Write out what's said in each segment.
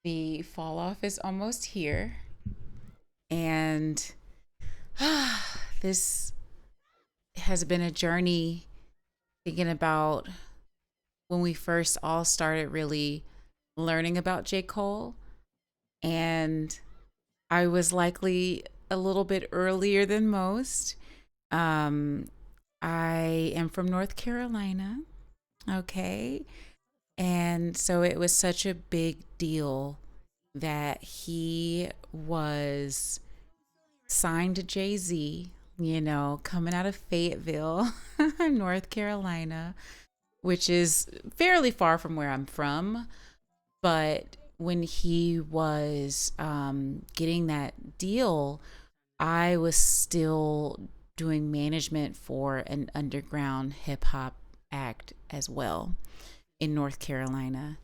The fall off is almost here. And this has been a journey thinking about when we first all started really learning about J. Cole. And I was likely a little bit earlier than most. Um, I am from North Carolina. Okay. And so it was such a big deal that he was signed to Jay Z, coming out of Fayetteville, North Carolina, which is fairly far from where I'm from. But when he was getting that deal, I was still doing management for an underground hip hop act as well in North Carolina.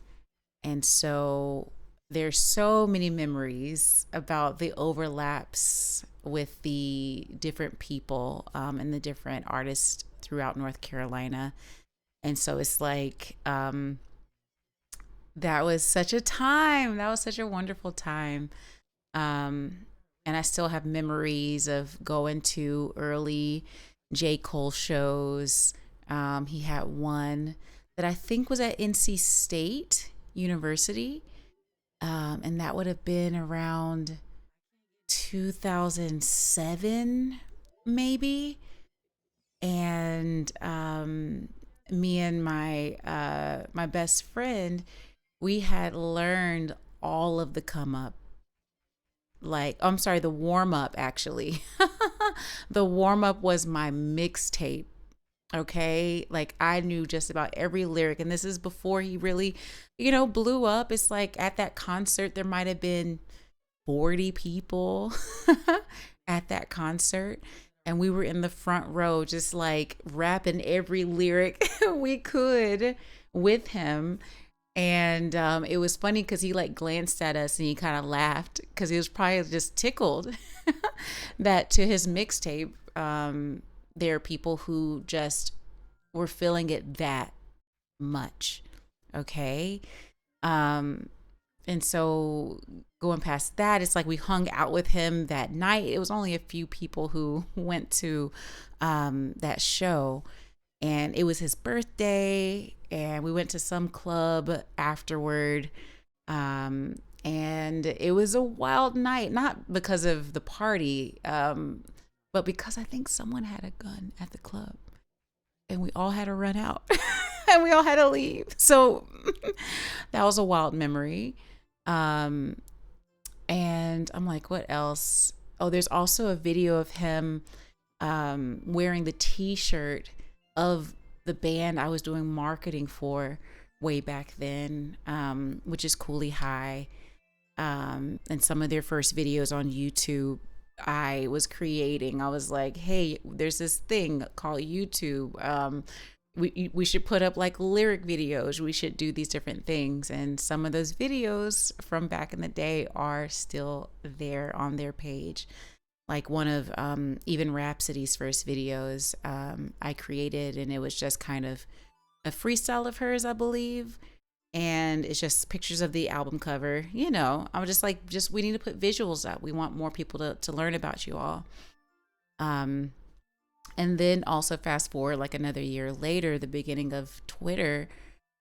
And so there's so many memories about the overlaps with the different people and the different artists throughout North Carolina. And so it's like, that was such a time. That was such a wonderful time. Um, and I still have memories of going to early J. Cole shows. He had one that I think was at NC State University. And that would have been around 2007, maybe. And me and my best friend, we had learned all of the come up. Like, I'm sorry, the warm up actually. The warm up was my mixtape. Okay, like I knew just about every lyric, and this is before he really, blew up. It's like at that concert, there might have been 40 people at that concert, and we were in the front row, just like rapping every lyric we could with him. And it was funny because he like glanced at us and he kind of laughed because he was probably just tickled that to his mixtape, there are people who just were feeling it that much. Okay. Um, and so going past that, it's like we hung out with him that night. It was only a few people who went to that show, and it was his birthday, and we went to some club afterward. And it was a wild night, not because of the party, but because I think someone had a gun at the club and we all had to run out and we all had to leave. So that was a wild memory. Um, and I'm like, what else? Oh, there's also a video of him wearing the t-shirt of the band I was doing marketing for way back then, which is Cooley High. And some of their first videos on YouTube I was creating. I was like, hey, there's this thing called YouTube. We should put up like lyric videos. We should do these different things. And some of those videos from back in the day are still there on their page. Like one of even Rhapsody's first videos I created, and it was just kind of a freestyle of hers, I believe. And it's just pictures of the album cover. I was just like, we need to put visuals up. We want more people to learn about you all. And then also fast forward like another year later, the beginning of Twitter,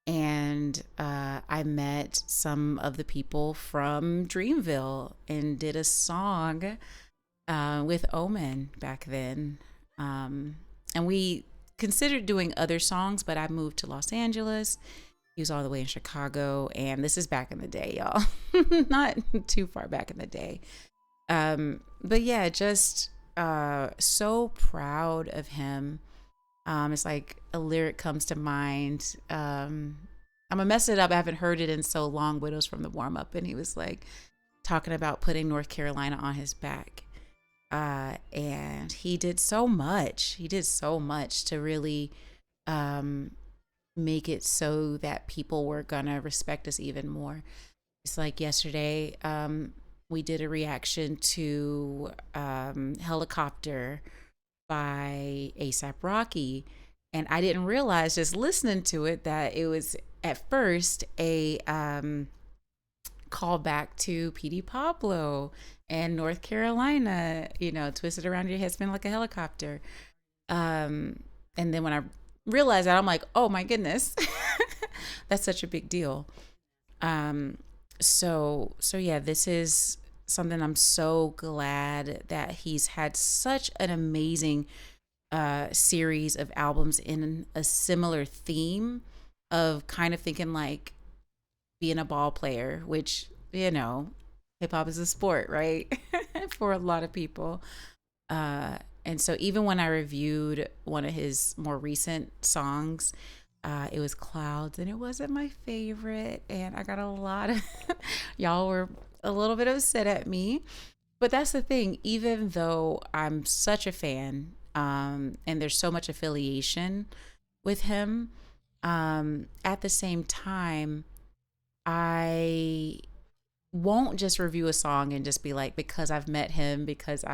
and I met some of the people from Dreamville and did a song with Omen back then. And we considered doing other songs, but I moved to Los Angeles. He was all the way in Chicago, and this is back in the day, y'all. Not too far back in the day. But yeah, just so proud of him. It's like a lyric comes to mind. I'm gonna mess it up. I haven't heard it in so long, but it was from the warm up, and he was like talking about putting North Carolina on his back. And he did so much. He did so much to really make it so that people were gonna respect us even more. It's like yesterday, we did a reaction to Helicopter by ASAP Rocky. And I didn't realize just listening to it that it was at first a call back to PD Pablo and North Carolina, twisted around your head, spin like a helicopter. And then when I realized that, I'm like, oh my goodness, that's such a big deal. So yeah, this is something I'm so glad that he's had such an amazing series of albums in a similar theme of kind of thinking like being a ball player, which, hip hop is a sport, right? For a lot of people. And so even when I reviewed one of his more recent songs, it was Clouds, and it wasn't my favorite. And I got a lot of, y'all were a little bit upset at me. But that's the thing, even though I'm such a fan, and there's so much affiliation with him, at the same time, I won't just review a song and just be like, because I've met him, because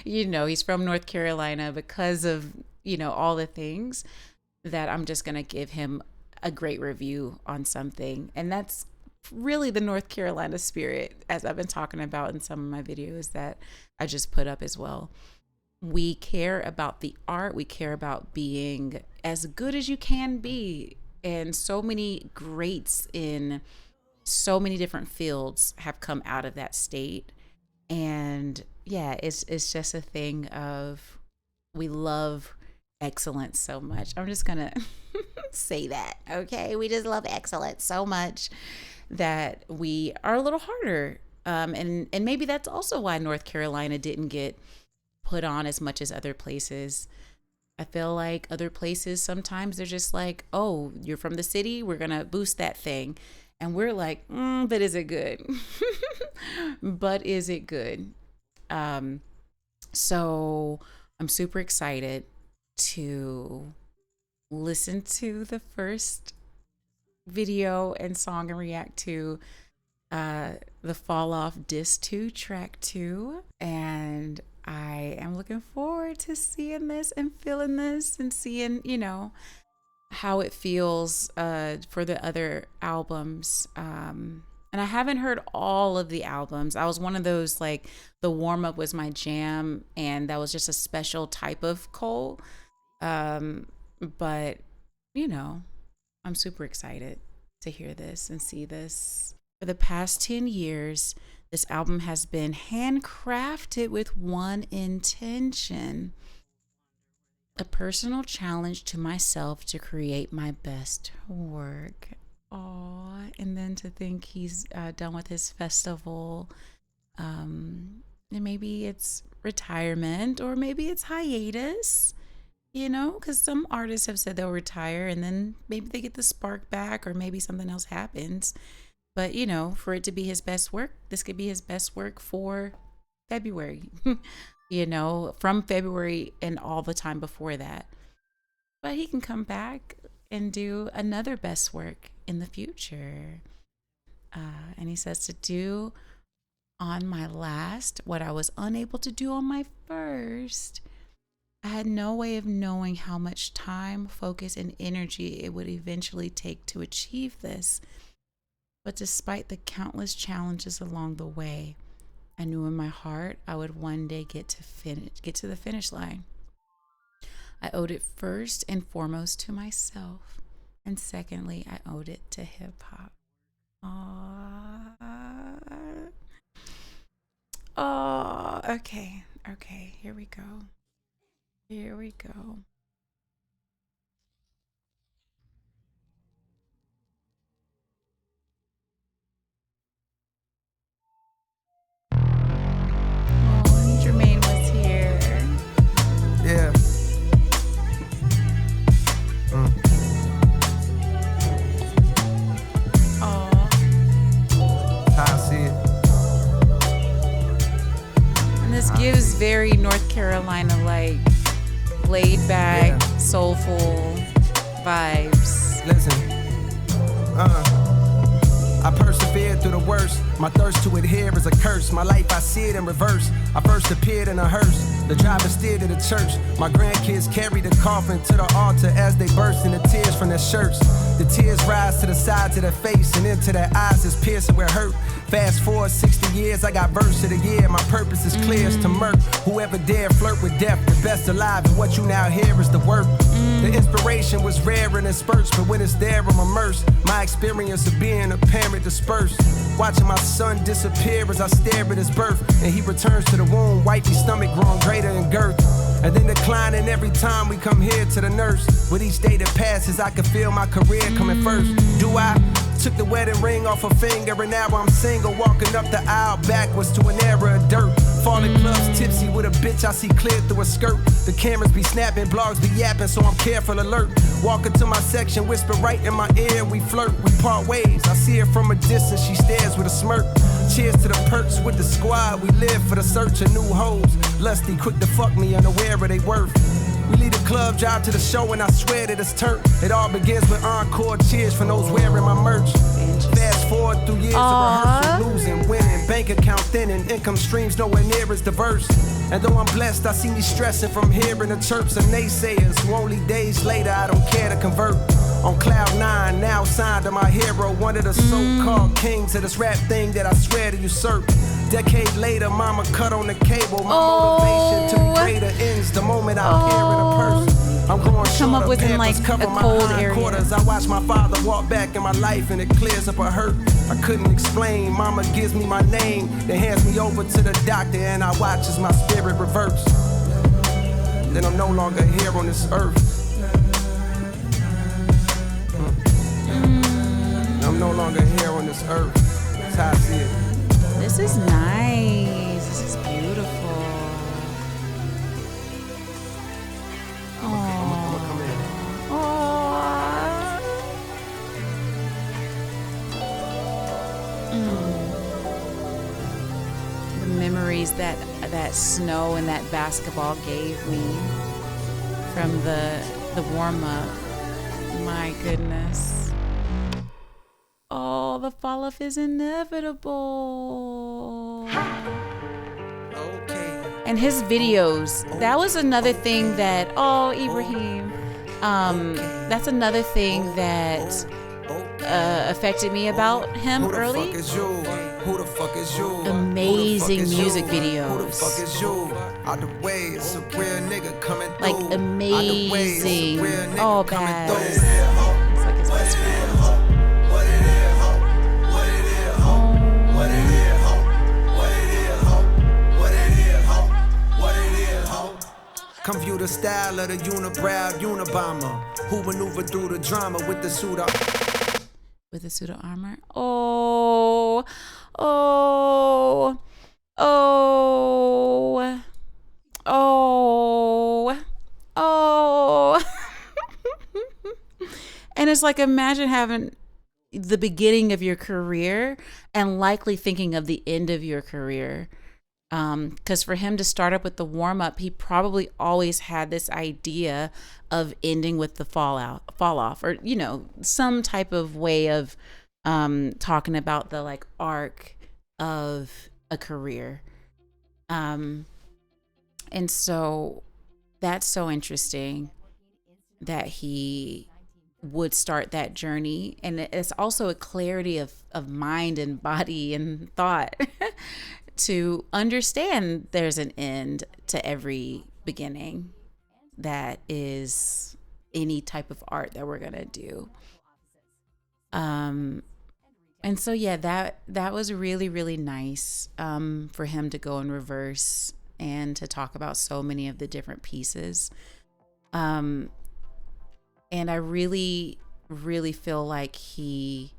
he's from North Carolina, because of, all the things, that I'm just going to give him a great review on something. And that's really the North Carolina spirit, as I've been talking about in some of my videos that I just put up as well. We care about the art. We care about being as good as you can be. And so many greats in so many different fields have come out of that state. And yeah, it's just a thing of, we love excellence so much. I'm just gonna say that, okay? We just love excellence so much that we are a little harder. And maybe that's also why North Carolina didn't get put on as much as other places. I feel like other places, sometimes they're just like, oh, you're from the city, we're gonna boost that thing. And we're like, but is it good? But is it good? So I'm super excited to listen to the first video and song and react to the Fall Off Disc 2, track 2. And I am looking forward to seeing this and feeling this and seeing, how it feels for the other albums. And I haven't heard all of the albums. I was one of those, like, the warm up was my jam, and that was just a special type of Cole. But, I'm super excited to hear this and see this. For the past 10 years, this album has been handcrafted with one intention: a personal challenge to myself to create my best work. Aww. And then to think he's done with his festival. And maybe it's retirement, or maybe it's hiatus, because some artists have said they'll retire and then maybe they get the spark back, or maybe something else happens. But, for it to be his best work, this could be his best work for February. From February and all the time before that. But he can come back and do another best work in the future. And he says to do on my last what I was unable to do on my first. I had no way of knowing how much time, focus, and energy it would eventually take to achieve this. But despite the countless challenges along the way, I knew in my heart I would one day get to the finish line. I owed it first and foremost to myself, and secondly, I owed it to hip hop. Oh, okay, here we go. Jermaine was here. Yeah. How I see it. And this gives very North Carolina, like, laid back, soulful vibes. Listen. I persevered through the worst verse. My thirst to adhere is a curse. My life, I see it in reverse. I first appeared in a hearse. The driver steered to the church. My grandkids carry the coffin to the altar as they burst into tears from their shirts. The tears rise to the sides of their face and into their eyes is piercing with hurt. Fast forward 60 years, I got verse of the year. My purpose is clear as to murk whoever dare flirt with death. The best alive, and what you now hear is the work. The inspiration was rare and in spurts, but when it's there, I'm immersed. My experience of being a parent dispersed. Watching my son disappear as I stare at his birth, and he returns to the womb, wifey stomach growing greater in girth. And then declining every time we come here to the nurse. With each day that passes, I can feel my career coming first. Do I? Took the wedding ring off her finger and now I'm single, walking up the aisle backwards to an era of dirt. Falling clubs tipsy with a bitch I see clear through a skirt. The cameras be snapping, blogs be yapping, so I'm careful alert. Walking to my section, whisper right in my ear, we flirt, we part ways. I see her from a distance, she stares with a smirk. Cheers to the perks with the squad, we live for the search of new hoes. Lusty, quick to fuck me, unaware of they worth. We leave the club, drive to the show, and I swear that it's turned. It all begins with encore cheers from those wearing my merch. Fast forward through years of rehearsal, losing, winning, bank account thinning, income streams nowhere near as diverse. And though I'm blessed, I see me stressing from hearing the chirps of naysayers who only days later I don't care to convert. On cloud 9, now signed to my hero, one of the so-called kings of this rap thing that I swear to usurp. Decade later, mama cut on the cable. My motivation to be greater ends the moment I appear in a purse. I'm growing Come up shorter, within pampers like cover a my cold area. hindquarters. I watch my father walk back in my life and it clears up a hurt I couldn't explain. Mama gives me my name, then hands me over to the doctor, and I watch as my spirit reverts. Then I'm no longer here on this earth. I'm no longer here on this earth. That's how I see it. This is nice. This is beautiful. I'ma come in. The memories that snow and that basketball gave me from the warm up. My goodness. Oh, the fall off is inevitable. Okay. And his videos, that was another thing that, Ibrahim, that's another thing that affected me about him early. Who the fuck is you? Amazing music Who the videos. fuck is you? Out the way, it's a real nigga coming through. Like amazing. Oh, bad. through. It's like his best friend. Come view the style of the unibrow Unabomber who maneuvered through the drama with the suit up. With the pseudo armor. Oh. And it's like, imagine having the beginning of your career and likely thinking of the end of your career. Because for him to start up with the warm up, he probably always had this idea of ending with the fall off, or, some type of way of talking about the like arc of a career. And so that's so interesting that he would start that journey. And it's also a clarity of mind and body and thought to understand there's an end to every beginning that is any type of art that we're gonna do. And so yeah, that was really, really nice for him to go in reverse and to talk about so many of the different pieces. And I really, really feel like he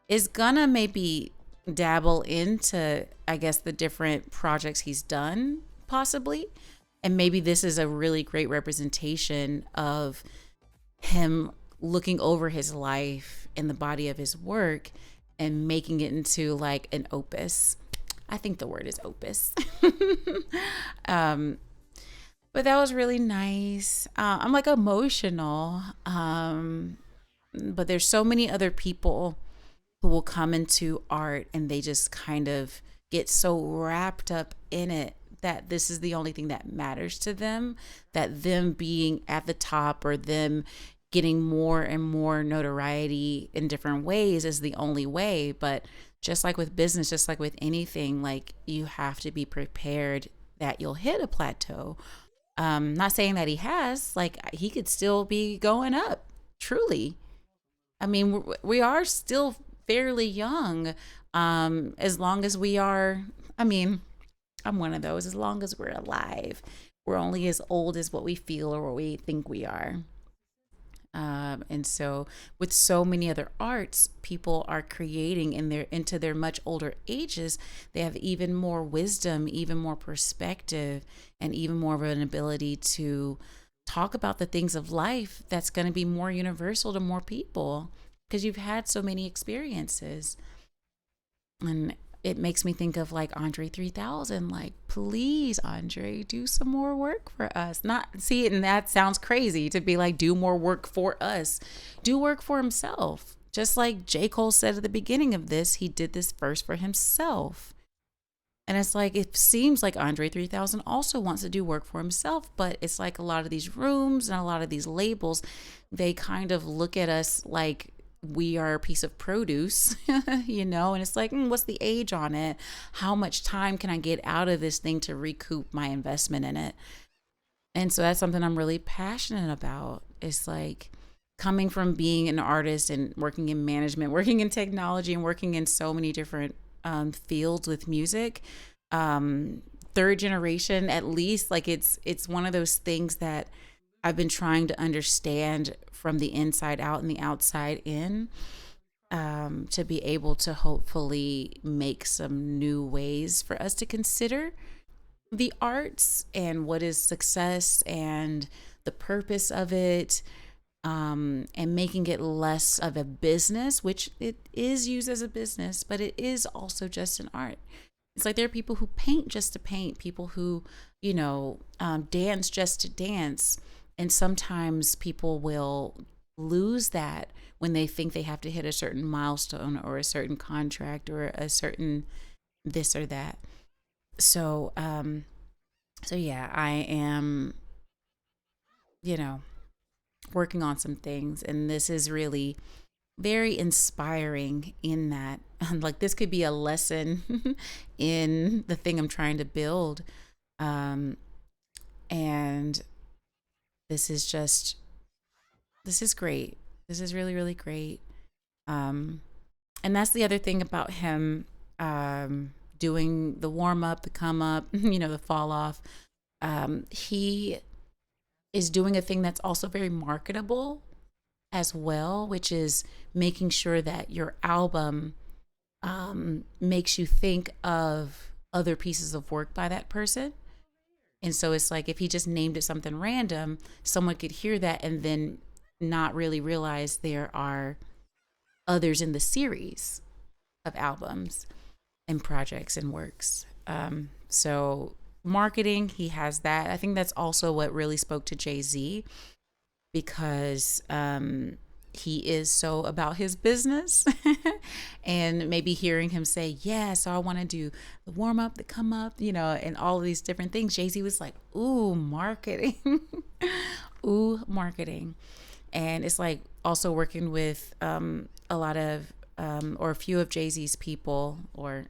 is gonna maybe dabble into, I guess, the different projects he's done, possibly. And maybe this is a really great representation of him looking over his life and the body of his work and making it into like an opus. I think the word is opus. But that was really nice. I'm like emotional. But there's so many other people who will come into art and they just kind of get so wrapped up in it that this is the only thing that matters to them, that them being at the top or them getting more and more notoriety in different ways is the only way. But just like with business, just like with anything, like you have to be prepared that you'll hit a plateau. Not saying that he has, like he could still be going up, truly. I mean, we are still fairly young. As long as we are, I mean, I'm one of those. As long as we're alive, we're only as old as what we feel or what we think we are. And so, with so many other arts, people are creating in their into their much older ages. They have even more wisdom, even more perspective, and even more of an ability to talk about the things of life that's going to be more universal to more people because you've had so many experiences. And it makes me think of like Andre 3000, like, please, Andre, do some more work for us. Not see it, and that sounds crazy to be like, do more work for us. Do work for himself. Just like J. Cole said at the beginning of this, he did this first for himself. And it's like, it seems like Andre 3000 also wants to do work for himself, but it's like a lot of these rooms and a lot of these labels, they kind of look at us like we are a piece of produce, and it's like, what's the age on it? How much time can I get out of this thing to recoup my investment in it? And so that's something I'm really passionate about. It's like coming from being an artist and working in management, working in technology, and working in so many different fields with music. Third generation, at least, like it's one of those things that I've been trying to understand from the inside out and the outside in, to be able to hopefully make some new ways for us to consider the arts and what is success and the purpose of it, and making it less of a business, which it is used as a business, but it is also just an art. It's like there are people who paint just to paint, people who, dance just to dance. And sometimes people will lose that when they think they have to hit a certain milestone or a certain contract or a certain this or that. So, yeah, I am, working on some things, and this is really very inspiring in that, like, this could be a lesson in the thing I'm trying to build. And this is great. This is really, really great. And that's the other thing about him, doing the warm up, the come up, the fall off. He is doing a thing that's also very marketable as well, which is making sure that your album makes you think of other pieces of work by that person. And so it's like if he just named it something random, someone could hear that and then not really realize there are others in the series of albums and projects and works. So marketing, he has that. I think that's also what really spoke to Jay-Z, because he is so about his business. And maybe hearing him say, yeah, so I want to do the warm up, the come up, and all of these different things. Jay-Z was like, ooh, marketing. Ooh, marketing. And it's like also working with a lot of, or a few of Jay-Z's people, or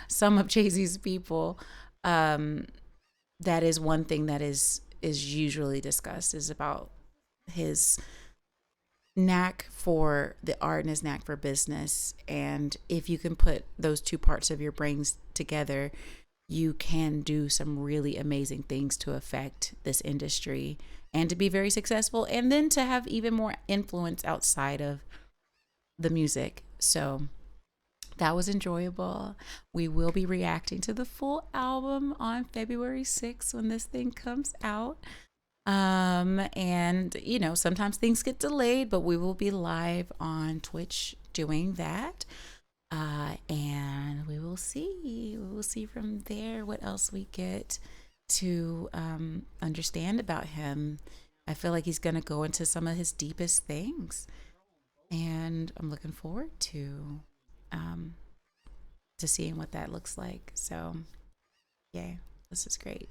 some of Jay-Z's people. That is one thing that is usually discussed, is about his knack for the art and his knack for business. And if you can put those two parts of your brains together, you can do some really amazing things to affect this industry and to be very successful, and then to have even more influence outside of the music. So that was enjoyable. We will be reacting to the full album on February 6th when this thing comes out. And sometimes things get delayed, but we will be live on Twitch doing that. And we will see from there what else we get to understand about him. I feel like he's going to go into some of his deepest things. and I'm looking forward um, to seeing what that looks like. So, yeah, this is great.